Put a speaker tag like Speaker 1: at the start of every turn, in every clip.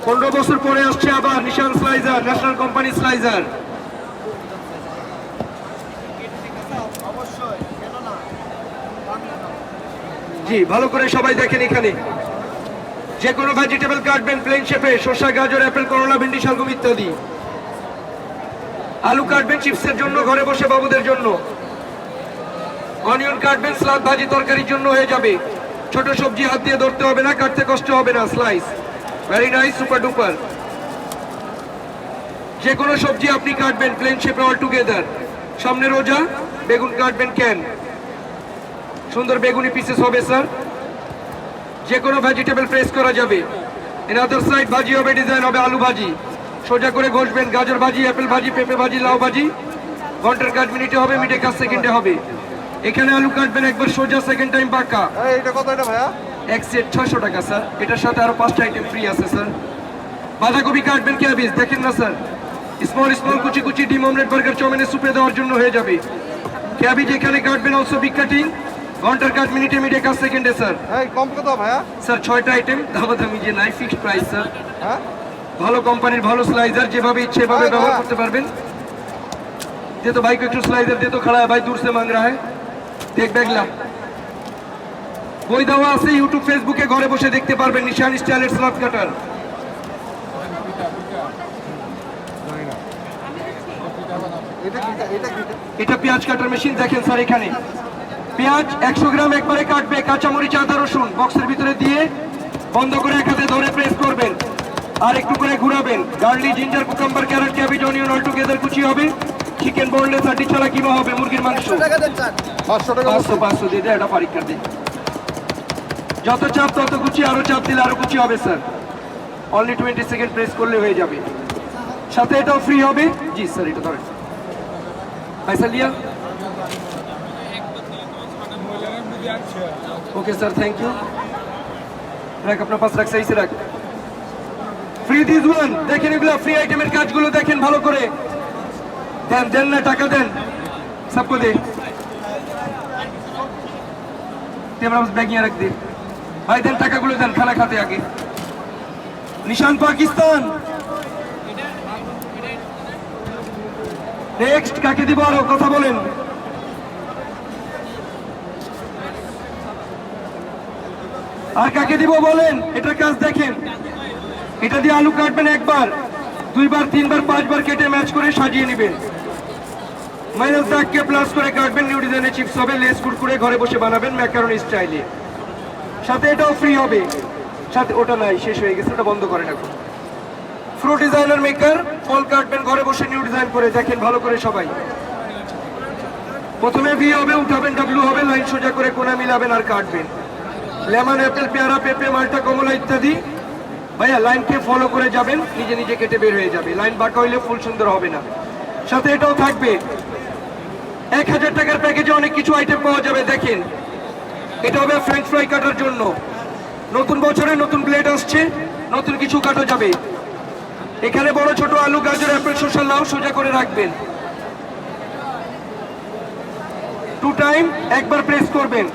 Speaker 1: 15 বছর পরে আসছে আবার নিশান স্লাইজার, ন্যাশনাল কোম্পানি স্লাইজার। জি, ভালো করে সবাই দেখেন, এখানে যে কোনো ভেজিটেবল কাটবেন প্লেন শেপে, শসা, গাজর, অ্যাপেল, করলা, ভেন্ডি, শালগম ইত্যাদি। আলু কাটবেন চিপসের জন্য, ঘরে বসে বাবুদের জন্য। অনিয়ন কাটবেন সালাদ, ভাজি, তরকারির জন্য হয়ে যাবে। ছোট সবজি হাত দিয়ে ধরতে হবে না, কাটতে কষ্ট হবে না, slice very nice, super duper. যে কোনো সবজি আপনি কাটবেন প্লেন শেপে অল টুগেদার। সামনে রোজা, বেগুন কাটবেন ক্যান, সুন্দর বেগুনি পিসেস হবে স্যার। যে কোনো ভেজিটেবল প্রেস করা যাবে। এন আদার সাইড ভাজি হবে, ডিজাইন হবে আলু ভাজি, সোজা করে ঘষবেন। গাজর ভাজি, অ্যাপেল ভাজি, পেঁপে ভাজি, লাউ ভাজি। ঘন্টার কাজ মিনিটে হবে, মিনিটে কাজ সেকেন্ডে হবে। এখানে আলু কাটবেন একবার সোজা, সেকেন্ড টাইম পাকা।
Speaker 2: এটা কত এটা ভাইয়া?
Speaker 1: এক সেট 600 টাকা স্যার। এটার সাথে আরো 5টা আইটেম ফ্রি আছে স্যার। বাঁধাকপি কাটবেন ক্যাবেজ, দেখেন না স্যার, স্মল স্মল কুচি কুচি, ডিম অমলেট, বার্গার, চাউমিনে, সুপে দেওয়ার জন্য হয়ে যাবে। ক্যাবেজ এখানে কাটবেন, অলসো বিগ কাটিং। ঘন্টার কাজ মিনিটে, মিনিটে কাজ সেকেন্ডে স্যার।
Speaker 2: কম কত ভাইয়া?
Speaker 1: স্যার 6টা আইটেম, দামাদামি যে নাই, ফিক্সড প্রাইস স্যার।
Speaker 2: হ্যাঁ,
Speaker 1: ভালো কোম্পানির ভালো স্লাইজার, যেভাবে ইচ্ছে এভাবে ব্যবহার করতে পারবেন। दे तो भाई को एक स्लाइजर दे तो, खड़ा है भाई, दूर से मांग रहा है। देख बैगला বই দেওয়া আছে, ইউটিউব ফেসবুকে ঘরে বসে দেখতে পারবেন। নিশান স্টাইলের স্লাদ কাটার। এটা পেঁয়াজ কাটার মেশিন, দেখেন স্যার। এখানে পেঁয়াজ 100 গ্রাম একবারে কাটবে। কাঁচামরিচ, আদা, রসুন বক্সের ভিতরে দিয়ে বন্ধ করে এক হাতে ধরে প্রেস করবেন, আর একটু করে ঘুরাবেন। Garlic, ginger, cucumber, carrot, cabbage, onion all together কুচি হবে। চিকেন বোনলেস, হাড্ডি ছাড়া কিমা হবে। মুরগির মাংস 500 দিয়ে দেয়, এটা পরীক্ষা দিই। যত চাপ তত কুচি, আরো চাপ দিলে আরো কুচি হবে স্যার। অনলি 20 সেকেন্ড প্রেস করলে হয়ে যাবে। সাথে এটাও ফ্রি হবে। জি স্যার, এটা ধরেন। पैसा लिया? Okay sir, thank you. रख अपना पास, रख सही से रख। फ्री दिस वन, देखें এগুলা ফ্রি আইটেমের কাজগুলো দেখেন ভালো করে। দেন দেন না, টাকা দেন, सबको दे। कैमरा बस बैग यहाँ रख दे भाई, देन টাকাগুলো দেন, খানা খাতে আগে। নিশান পাকিস্তান। নেক্সট কাকে দিব, আরো কথা বলেন। আর কাকে দিব বলেন, এটার কাজ দেখেন। এটা দিয়ে আলু কাটবেন একবার, দুইবার, তিনবার, পাঁচবার কেটে ম্যাচ করে সাজিয়ে নেবেন। মাইনাস দাগকে প্লাস করে কাটবেন। নিউ ডিজাইনের চিপস হবে, লেস কুরকুরে ঘরে বসে বানাবেন ম্যাকারনি স্টাইলে। সাথে এটাও ফ্রি হবে। সাথে ওটা নাই, শেষ হয়ে গেছে, ওটা বন্ধ করেন এখন। ফ্রুট ডিজাইনার মেকার, ফল কাটবেন ঘরে বসে নিউ ডিজাইন করে, দেখেন ভালো করে সবাই। প্রথমে ভি হবে, উঠাবেন, ডাব্লু হবে, লাইন সোজা করে কোনা মিলাবেন আর কাটবেন। লেমন, অ্যাপেল, পেয়ারা, পেঁপে, মাল্টা, কমলা ইত্যাদি। ভাইয়া লাইনকে ফলো করে যাবেন, নিজে নিজে কেটে বের হয়ে যাবে। লাইন বাঁকা হইলে ফুল সুন্দর হবে না। সাথে এটাও থাকবে। 1000 টাকার প্যাকেজে অনেক কিছু আইটেম পাওয়া যাবে। দেখেন, এটা হবে ফ্রেঞ্চ ফ্রাই কাটার জন্য। নতুন বছরে নতুন ব্লেড আসছে, নতুন কিছু কাটা যাবে। এখানে বড় ছোট আলু, গাজর, অ্যাপেল, শসা, লাউ সোজা করে রাখবেন। 2 টাইম একবার প্রেস করবেন।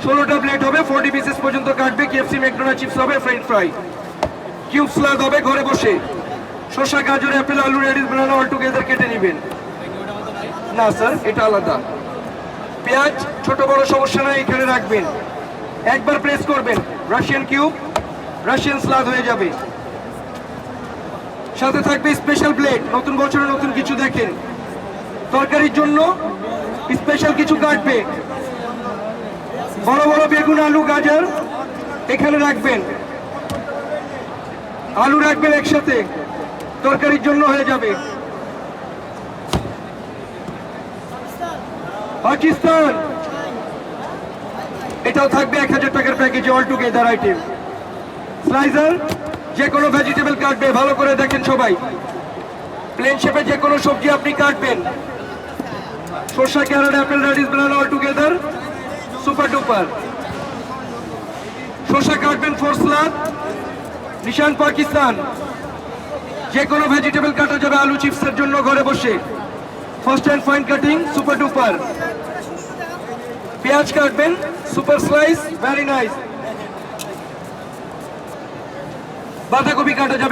Speaker 1: 16টা প্লেট হবে, 40 পিসেস পর্যন্ত কাটবে। কেএফসি, ম্যাকডোনাল্ড চিপস হবে, ফ্রেঞ্চ ফ্রাই, কিউব স্লাদ হবে ঘরে বসে। শসা, গাজর, অ্যাপেল, আলু, রেডিস, বানানা অল টুগেদার কেটে নেবেন। না স্যার, এটা আলাদা। পেঁয়াজ ছোট বড় সমস্যা নাই, এখানে রাখবেন। একবার প্রেস করবেন, রাশিয়ান কিউব, রাশিয়ান স্লাদ হয়ে যাবে। সাথে থাকবে স্পেশাল প্লেট। নতুন বছরে নতুন কিছু দেখেন। তরকারির জন্য স্পেশাল কিছু কাটবে। বড় বড় বেগুন, আলু, গাজর এখানে রাখবেন। আলু রাখবেন একসাথে, তরকারির জন্য হয়ে যাবে। পাকিস্তান, এটাও থাকবে 1000 টাকার প্যাকেজে অল টুগেদার আইটেম। স্লাইজার, যে কোনো ভেজিটেবল কাটবে, ভালো করে দেখেন সবাই। প্লেন শেপে যে কোনো সবজি আপনি কাটবেন। শসা, ক্যারট, অ্যাপেল, রেডিস, বানানা অল টুগেদার, সুপার ডুপার। শসা কাটবেন ফর স্লাদ। নিশান পাকিস্তান, যে কোনো ভেজিটেবল কাটা যাবে আলু চিপসের জন্য ঘরে বসে। First and fine cutting, super duper. পেঁয়াজ কাটবেন, সুপার স্লাইস, ভেরি নাইস। বাঁধাকপি কাটা যাবে